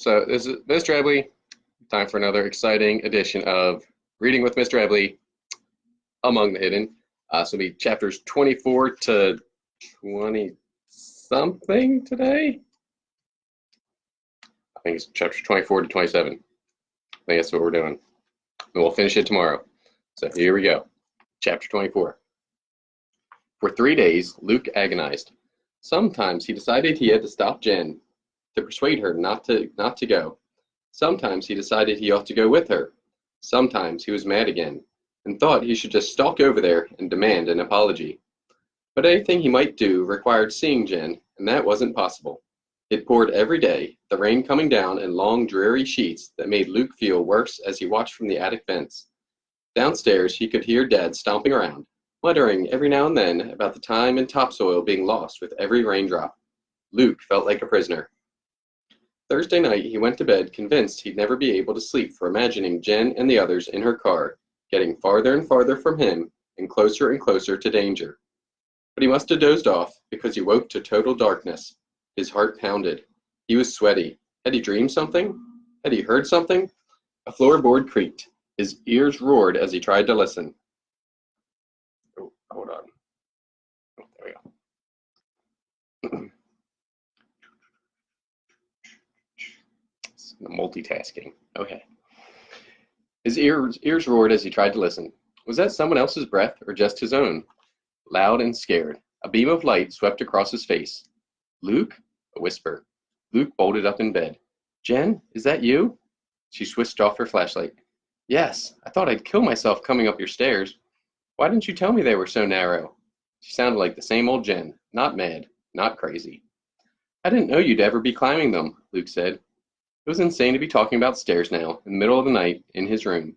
So this is Mr. Eble. Time for another exciting edition of Reading with Mr. Eble, Among the Hidden. So it'll be chapters 24 to 20 something today. I think it's chapters 24 to 27. I think that's what we're doing. And we'll finish it tomorrow. So here we go. Chapter 24. For 3 days, Luke agonized. Sometimes he decided he had to stop Jen to persuade her not to go. Sometimes he decided he ought to go with her. Sometimes he was mad again, and thought he should just stalk over there and demand an apology. But anything he might do required seeing Jen, and that wasn't possible. It poured every day, the rain coming down in long, dreary sheets that made Luke feel worse as he watched from the attic vents. Downstairs he could hear Dad stomping around, muttering every now and then about the time and topsoil being lost with every raindrop. Luke felt like a prisoner. Thursday night he went to bed convinced he'd never be able to sleep for imagining Jen and the others in her car, getting farther and farther from him and closer to danger. But he must have dozed off because he woke to total darkness. His heart pounded. He was sweaty. Had he dreamed something? Had he heard something? A floorboard creaked. His ears roared as he tried to listen. Oh, hold on. Oh, there we go. Multitasking. Okay. His ears roared as he tried to listen. Was that someone else's breath or just his own? Loud and scared, a beam of light swept across his face. Luke? A whisper. Luke bolted up in bed. Jen, is that you? She switched off her flashlight. Yes, I thought I'd kill myself coming up your stairs. Why didn't you tell me they were so narrow? She sounded like the same old Jen, not mad, not crazy. I didn't know you'd ever be climbing them, Luke said. It was insane to be talking about stairs now, in the middle of the night, in his room.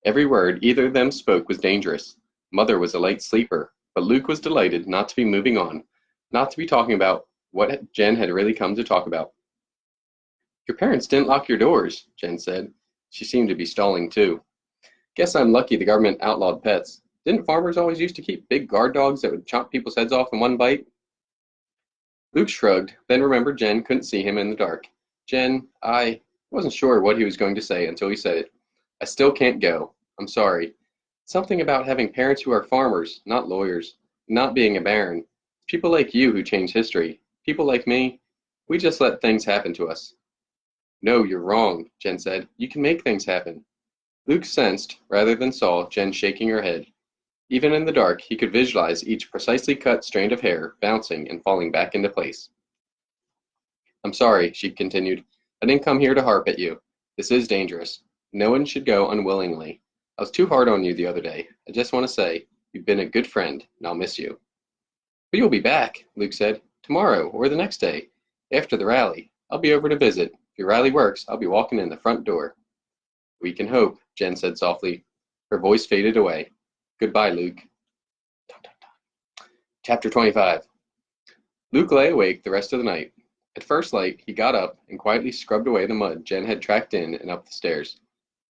Every word either of them spoke was dangerous. Mother was a light sleeper, but Luke was delighted not to be moving on, not to be talking about what Jen had really come to talk about. Your parents didn't lock your doors, Jen said. She seemed to be stalling too. Guess I'm lucky the government outlawed pets. Didn't farmers always used to keep big guard dogs that would chop people's heads off in one bite? Luke shrugged, then remembered Jen couldn't see him in the dark. Jen, I wasn't sure what he was going to say until he said it. I still can't go. I'm sorry. Something about having parents who are farmers, not lawyers, not being a baron. People like you who change history. People like me, we just let things happen to us. No, you're wrong, Jen said. You can make things happen. Luke sensed, rather than saw, Jen shaking her head. Even in the dark, he could visualize each precisely cut strand of hair bouncing and falling back into place. I'm sorry, she continued. I didn't come here to harp at you. This is dangerous. No one should go unwillingly. I was too hard on you the other day. I just want to say, you've been a good friend, and I'll miss you. But you'll be back, Luke said. Tomorrow, or the next day. After the rally. I'll be over to visit. If your rally works, I'll be walking in the front door. We can hope, Jen said softly. Her voice faded away. Goodbye, Luke. Chapter 25. Luke lay awake the rest of the night. At first light, he got up and quietly scrubbed away the mud Jen had tracked in and up the stairs.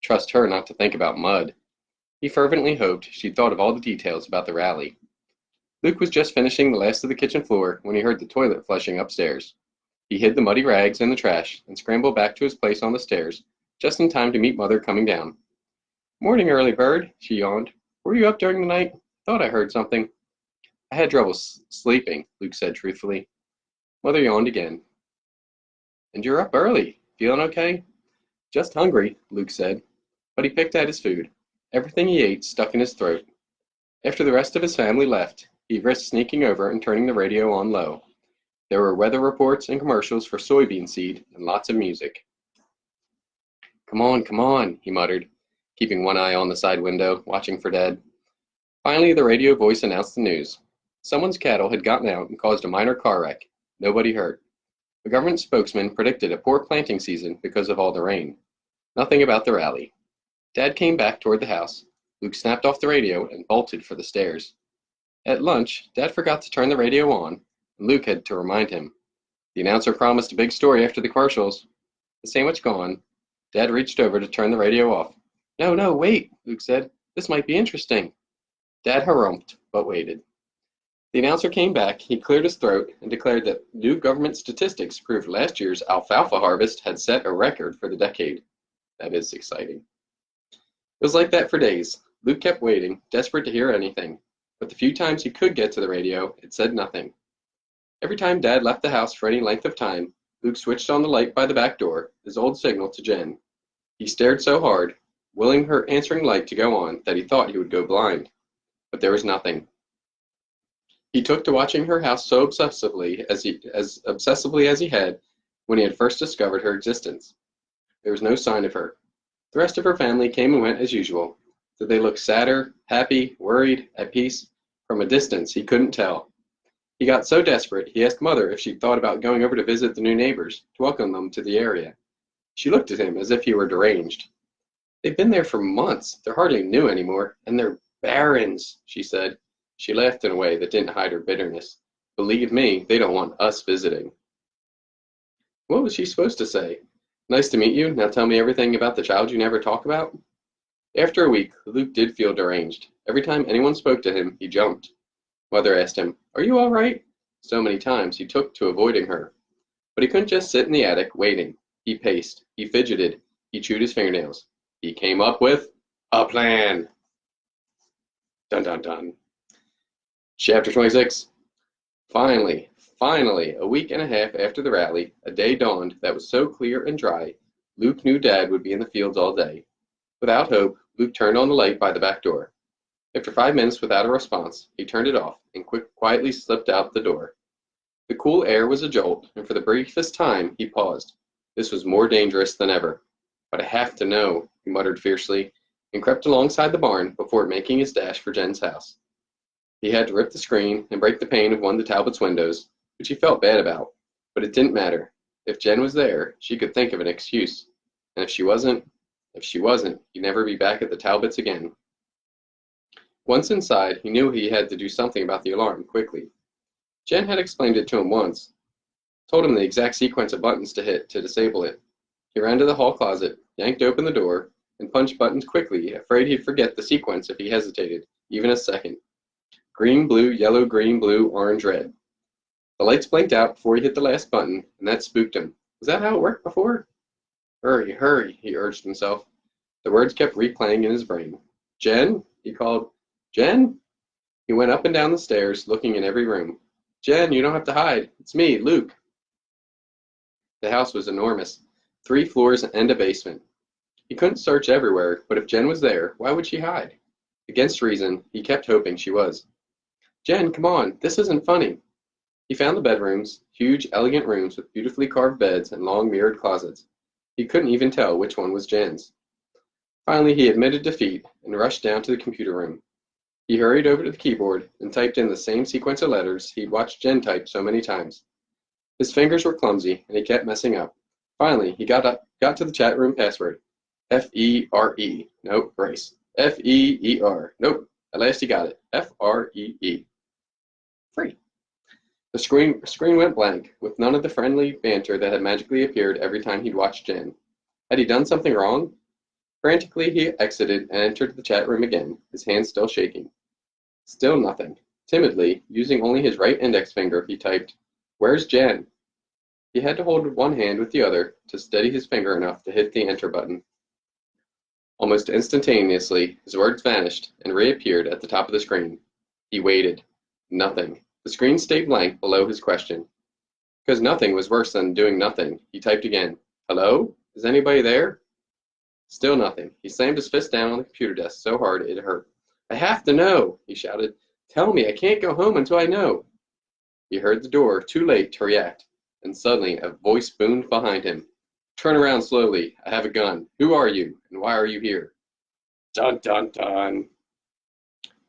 Trust her not to think about mud. He fervently hoped she'd thought of all the details about the rally. Luke was just finishing the last of the kitchen floor when he heard the toilet flushing upstairs. He hid the muddy rags in the trash and scrambled back to his place on the stairs, just in time to meet Mother coming down. Morning, early bird, she yawned. Were you up during the night? Thought I heard something. I had trouble sleeping, Luke said truthfully. Mother yawned again. And you're up early. Feeling okay? Just hungry, Luke said. But he picked at his food. Everything he ate stuck in his throat. After the rest of his family left, he risked sneaking over and turning the radio on low. There were weather reports and commercials for soybean seed and lots of music. Come on, he muttered, keeping one eye on the side window, watching for Dad. Finally, the radio voice announced the news. Someone's cattle had gotten out and caused a minor car wreck. Nobody hurt. The government spokesman predicted a poor planting season because of all the rain. Nothing about the rally. Dad came back toward the house. Luke snapped off the radio and bolted for the stairs. At lunch, Dad forgot to turn the radio on, and Luke had to remind him. The announcer promised a big story after the commercials. The sandwich gone, Dad reached over to turn the radio off. No, wait, Luke said. This might be interesting. Dad harumphed, but waited. The announcer came back, he cleared his throat, and declared that new government statistics proved last year's alfalfa harvest had set a record for the decade. That is exciting. It was like that for days. Luke kept waiting, desperate to hear anything, but the few times he could get to the radio, it said nothing. Every time Dad left the house for any length of time, Luke switched on the light by the back door, his old signal to Jen. He stared so hard, willing her answering light to go on, that he thought he would go blind. But there was nothing. He took to watching her house so obsessively as he had when he had first discovered her existence. There was no sign of her. The rest of her family came and went as usual. Did they look sadder, happy, worried, at peace? From a distance, he couldn't tell. He got so desperate, he asked Mother if she'd thought about going over to visit the new neighbors, to welcome them to the area. She looked at him as if he were deranged. They've been there for months. They're hardly new anymore, and they're barrens, she said. She laughed in a way that didn't hide her bitterness. Believe me, they don't want us visiting. What was she supposed to say? Nice to meet you. Now tell me everything about the child you never talk about? After a week, Luke did feel deranged. Every time anyone spoke to him, he jumped. Mother asked him, "Are you all right?" So many times he took to avoiding her. But he couldn't just sit in the attic, waiting. He paced. He fidgeted. He chewed his fingernails. He came up with a plan. Dun dun dun. Chapter 26. Finally, a week and a half after the rally, a day dawned that was so clear and dry, Luke knew Dad would be in the fields all day. Without hope, Luke turned on the light by the back door. After 5 minutes without a response, he turned it off and quietly slipped out the door. The cool air was a jolt, and for the briefest time he paused. This was more dangerous than ever. But I have to know, he muttered fiercely, and crept alongside the barn before making his dash for Jen's house. He had to rip the screen and break the pane of one of the Talbots' windows, which he felt bad about, but it didn't matter. If Jen was there, she could think of an excuse, and if she wasn't, he'd never be back at the Talbots again. Once inside, he knew he had to do something about the alarm, quickly. Jen had explained it to him once, told him the exact sequence of buttons to hit to disable it. He ran to the hall closet, yanked open the door, and punched buttons quickly, afraid he'd forget the sequence if he hesitated, even a second. Green, blue, yellow, green, blue, orange, red. The lights blinked out before he hit the last button, and that spooked him. Was that how it worked before? Hurry, hurry, he urged himself. The words kept replaying in his brain. Jen? He called. Jen? He went up and down the stairs, looking in every room. Jen, you don't have to hide. It's me, Luke. The house was enormous. 3 floors and a basement. He couldn't search everywhere, but if Jen was there, why would she hide? Against reason, he kept hoping she was. Jen, come on, this isn't funny. He found the bedrooms, huge, elegant rooms with beautifully carved beds and long mirrored closets. He couldn't even tell which one was Jen's. Finally, he admitted defeat and rushed down to the computer room. He hurried over to the keyboard and typed in the same sequence of letters he'd watched Jen type so many times. His fingers were clumsy, and he kept messing up. Finally, he got to the chat room password. F-E-R-E. Nope, brace. F-E-E-R. Nope. At last he got it. F-R-E-E. Free. The screen went blank, with none of the friendly banter that had magically appeared every time he'd watched Jen. Had he done something wrong? Frantically, he exited and entered the chat room again, his hands still shaking. Still nothing. Timidly, using only his right index finger, he typed, "Where's Jen?" He had to hold one hand with the other to steady his finger enough to hit the enter button. Almost instantaneously, his words vanished and reappeared at the top of the screen. He waited. Nothing. The screen stayed blank below his question. Because nothing was worse than doing nothing, he typed again. Hello? Is anybody there? Still nothing. He slammed his fist down on the computer desk so hard it hurt. I have to know, he shouted. Tell me, I can't go home until I know. He heard the door, too late to react, and suddenly a voice boomed behind him. Turn around slowly. I have a gun. Who are you, and why are you here? Dun, dun, dun.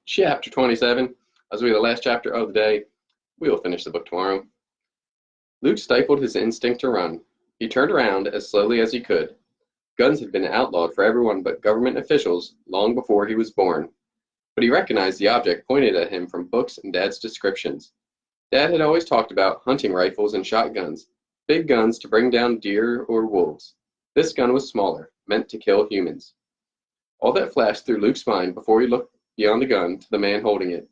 Chapter 27. As we the last chapter of the day, we will finish the book tomorrow. Luke stifled his instinct to run. He turned around as slowly as he could. Guns had been outlawed for everyone but government officials long before he was born. But he recognized the object pointed at him from books and Dad's descriptions. Dad had always talked about hunting rifles and shotguns, big guns to bring down deer or wolves. This gun was smaller, meant to kill humans. All that flashed through Luke's mind before he looked beyond the gun to the man holding it.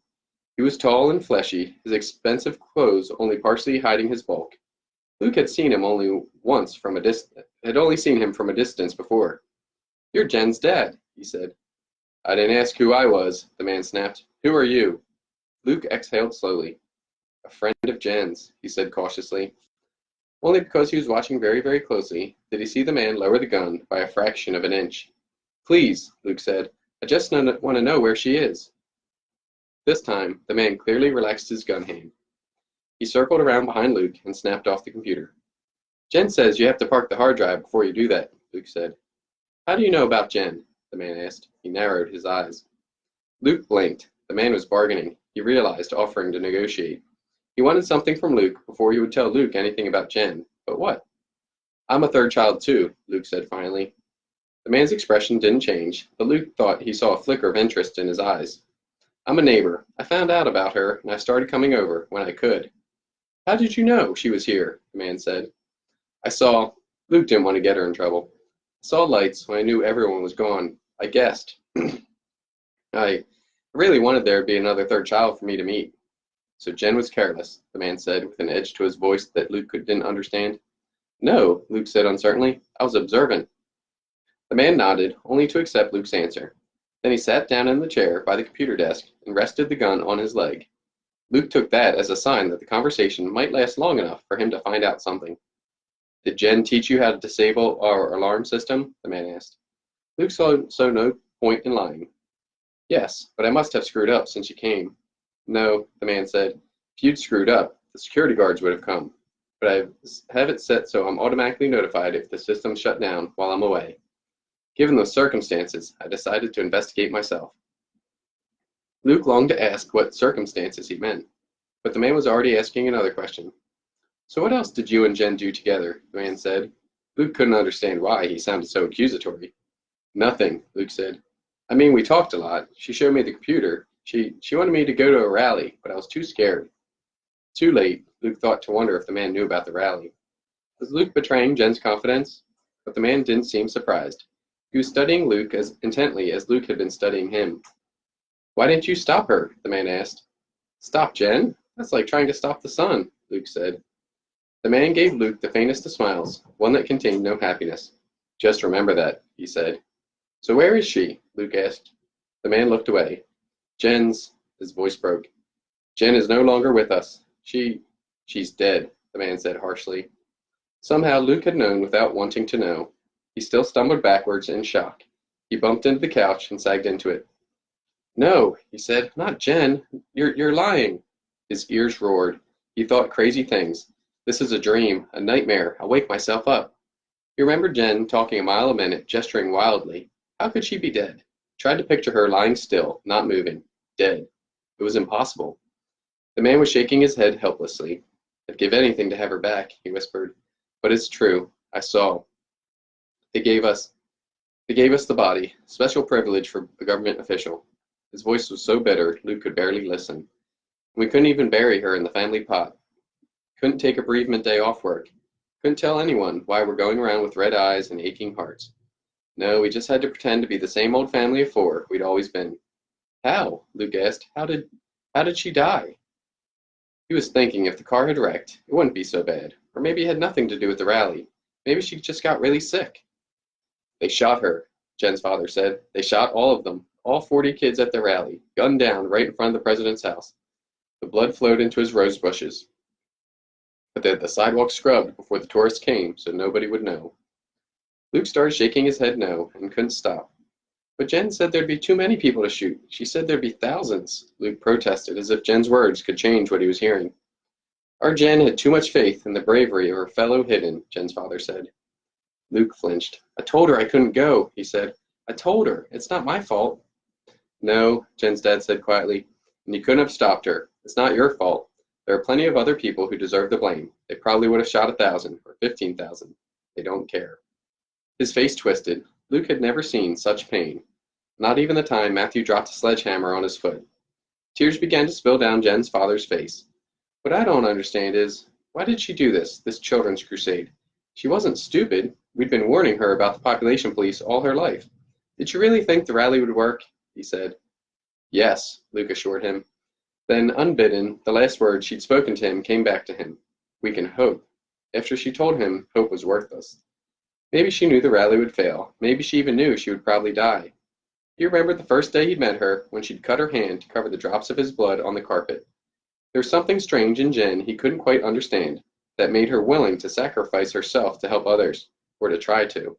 He was tall and fleshy, his expensive clothes only partially hiding his bulk. Luke had seen him only once from a had only seen him from a distance before. "You're Jen's dad," he said. "I didn't ask who I was," the man snapped. "Who are you?" Luke exhaled slowly. "A friend of Jen's," he said cautiously. Only because he was watching very, very closely did he see the man lower the gun by a fraction of an inch. "Please," Luke said, "I just want to know where she is." This time, the man clearly relaxed his gun hand. He circled around behind Luke and snapped off the computer. "Jen says you have to park the hard drive before you do that," Luke said. "How do you know about Jen?" the man asked. He narrowed his eyes. Luke blinked. The man was bargaining, he realized, offering to negotiate. He wanted something from Luke before he would tell Luke anything about Jen. But what? "I'm a third child too," Luke said finally. The man's expression didn't change, but Luke thought he saw a flicker of interest in his eyes. "I'm a neighbor. I found out about her, and I started coming over when I could." "How did you know she was here?" the man said. "I saw—" Luke didn't want to get her in trouble. "I saw lights when I knew everyone was gone. I guessed. I really wanted there to be another third child for me to meet." "So Jen was careless," the man said, with an edge to his voice that Luke didn't understand. "No," Luke said uncertainly. "I was observant." The man nodded, only to accept Luke's answer. Then he sat down in the chair by the computer desk and rested the gun on his leg. Luke took that as a sign that the conversation might last long enough for him to find out something. "Did Jen teach you how to disable our alarm system?" the man asked. Luke saw no point in lying. "Yes, but I must have screwed up since you came." "No," the man said. "If you'd screwed up, the security guards would have come. But I have it set so I'm automatically notified if the system's shut down while I'm away. Given the circumstances, I decided to investigate myself." Luke longed to ask what circumstances he meant, but the man was already asking another question. "So what else did you and Jen do together?" the man said. Luke couldn't understand why he sounded so accusatory. "Nothing," Luke said. "I mean, we talked a lot. She showed me the computer. She wanted me to go to a rally, but I was too scared." Too late, Luke thought to wonder if the man knew about the rally. Was Luke betraying Jen's confidence? But the man didn't seem surprised. He was studying Luke as intently as Luke had been studying him. "Why didn't you stop her?" the man asked. "Stop Jen? That's like trying to stop the sun," Luke said. The man gave Luke the faintest of smiles, one that contained no happiness. "Just remember that," he said. "So where is she?" Luke asked. The man looked away. His voice broke. "Jen is no longer with us. She's dead," the man said harshly. Somehow Luke had known without wanting to know. He still stumbled backwards in shock. He bumped into the couch and sagged into it. "No," he said, "not Jen. You're lying." His ears roared. He thought crazy things. "This is a dream, a nightmare. I'll wake myself up." He remembered Jen talking a mile a minute, gesturing wildly. How could she be dead? He tried to picture her lying still, not moving. Dead. It was impossible. The man was shaking his head helplessly. "I'd give anything to have her back," he whispered. "But it's true. I saw. They gave us the body. Special privilege for a government official." His voice was so bitter, Luke could barely listen. "We couldn't even bury her in the family plot. Couldn't take a bereavement day off work. Couldn't tell anyone why we're going around with red eyes and aching hearts. No, we just had to pretend to be the same old family of four we'd always been." "How?" Luke asked. How did she die?" He was thinking if the car had wrecked, it wouldn't be so bad. Or maybe it had nothing to do with the rally. Maybe she just got really sick. "They shot her," Jen's father said. "They shot all of them, all 40 kids at the rally, gunned down right in front of the president's house." The blood flowed into his rose bushes. But they had the sidewalk scrubbed before the tourists came, so nobody would know. Luke started shaking his head no, and couldn't stop. "But Jen said there'd be too many people to shoot. She said there'd be thousands," Luke protested, as if Jen's words could change what he was hearing. "Our Jen had too much faith in the bravery of her fellow hidden," Jen's father said. Luke flinched. "I told her I couldn't go," he said. "I told her. It's not my fault." "No," Jen's dad said quietly, "and you couldn't have stopped her. It's not your fault. There are plenty of other people who deserve the blame. They probably would have shot 1,000 or 15,000. They don't care." His face twisted. Luke had never seen such pain. Not even the time Matthew dropped a sledgehammer on his foot. Tears began to spill down Jen's father's face. "What I don't understand is, why did she do this children's crusade? She wasn't stupid. We'd been warning her about the population police all her life. Did she really think the rally would work?" he said. "Yes," Luke assured him. Then, unbidden, the last words she'd spoken to him came back to him. We can hope. After she told him hope was worthless. Maybe she knew the rally would fail. Maybe she even knew she would probably die. He remembered the first day he'd met her, when she'd cut her hand to cover the drops of his blood on the carpet. There was something strange in Jen he couldn't quite understand, that made her willing to sacrifice herself to help others, or to try to.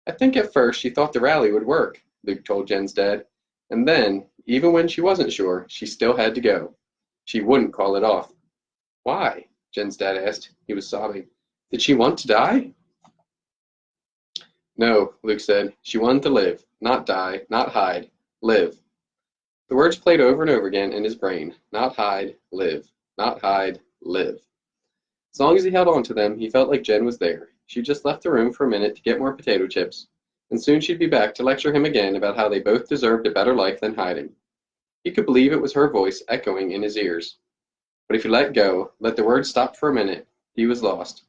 I think at first she thought the rally would work, Luke told Jen's dad, and then, even when she wasn't sure, she still had to go. She wouldn't call it off. Why? Jen's dad asked. He was sobbing. Did she want to die? No, Luke said. She wanted to live, not die, not hide, live. The words played over and over again in his brain. Not hide, live. Not hide, live. As long as he held on to them, he felt like Jen was there. She just left the room for a minute to get more potato chips, and soon she'd be back to lecture him again about how they both deserved a better life than hiding. He could believe it was her voice echoing in his ears. But if he let go, let the words stop for a minute, he was lost.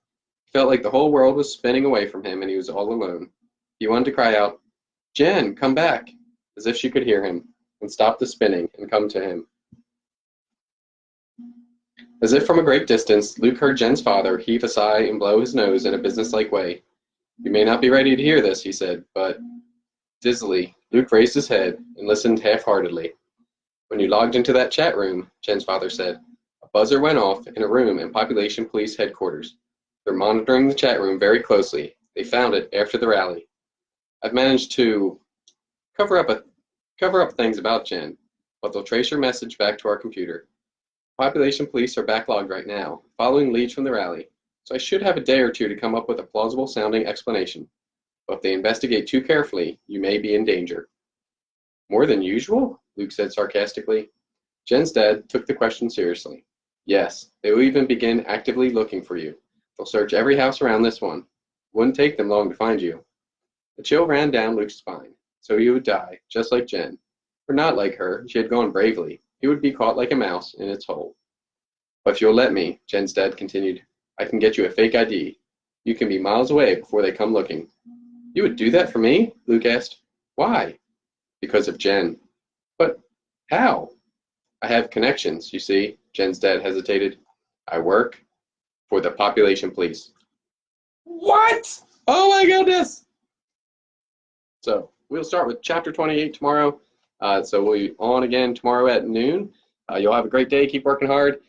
He felt like the whole world was spinning away from him and he was all alone. He wanted to cry out, Jen, come back, as if she could hear him, and stop the spinning and come to him. As if from a great distance, Luke heard Jen's father heave a sigh and blow his nose in a businesslike way. You may not be ready to hear this, he said, but... Dizzily, Luke raised his head and listened half-heartedly. When you logged into that chat room, Jen's father said, a buzzer went off in a room in Population Police Headquarters. They're monitoring the chat room very closely. They found it after the rally. I've managed to cover up things about Jen, but they'll trace your message back to our computer. Population Police are backlogged right now, following leads from the rally, so I should have a day or two to come up with a plausible-sounding explanation. But if they investigate too carefully, you may be in danger. More than usual? Luke said sarcastically. Jen's dad took the question seriously. Yes, they will even begin actively looking for you. They'll search every house around this one. It wouldn't take them long to find you. A chill ran down Luke's spine. So he would die, just like Jen. Or not like her, she had gone bravely. He would be caught like a mouse in its hole. But if you'll let me, Jen's dad continued, I can get you a fake ID. You can be miles away before they come looking. You would do that for me? Luke asked. Why? Because of Jen. But how? I have connections, you see, Jen's dad hesitated. I work for the Population Police. What? Oh my goodness! So, we'll start with chapter 28 tomorrow. So we'll be on again tomorrow at noon. You'll have a great day. Keep working hard.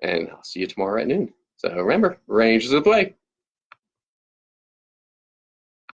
And I'll see you tomorrow at noon. So remember, Rangers of the play.